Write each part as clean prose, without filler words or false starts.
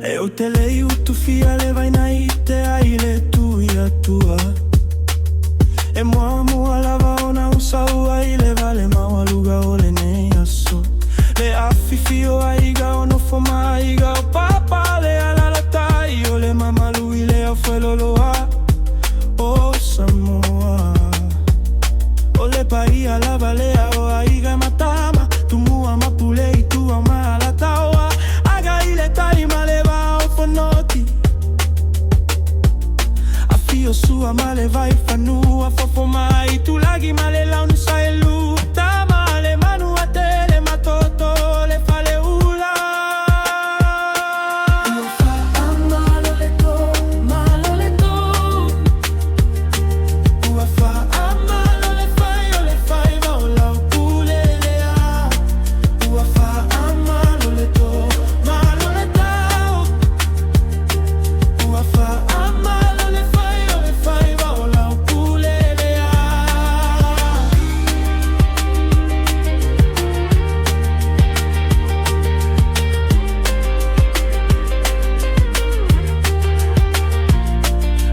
E o te lei tu fia le vai na ite ai le tuia tua. E mua lava ona usaua i le vale maua luga o le nei aso. Le affi fio aiga o no foma aiga o papa le ala la tai o le mama lui le a fuelo loa o Samoa. O le paia la valea o aiga matama tu mua mapule i tu ama la taua. Aga i le tai ma le va o fonoti. A fio sua ma le vai fanua fofo mai tu lagi ma le laun sai luta ma le manu a te le matoto le fa le ula. Io fa amalo le to malo le to. Ua fa amalo le fai va o la pule le a. Ua fa amalo le to malo le tau. Ua fa amalo le fai va o la pule le a.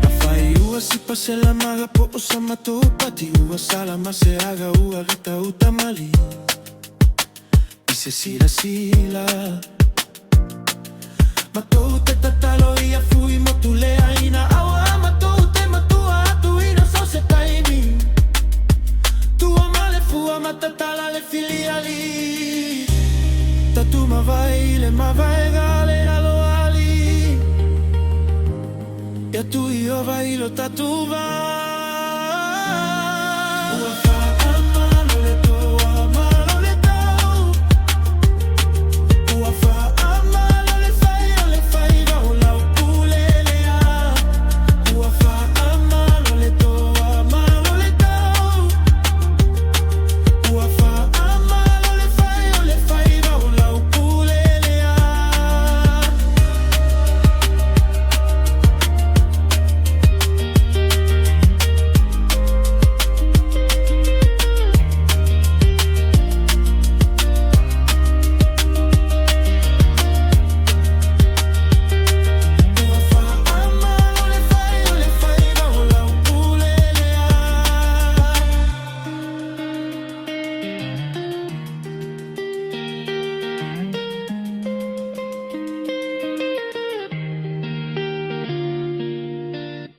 Afai ua si pase la maga po o sama to pati. Ua sala ma se haga ua rita uta mali. I se sila sila. Ma to te tatalo ia fui mo tu le aina. Awa ma to te matua tu ina so se taini. Tu ama le fua ma tatala le filiali. Tatu ma vai gale alo ali. Ya tu io vai lo tatu vai.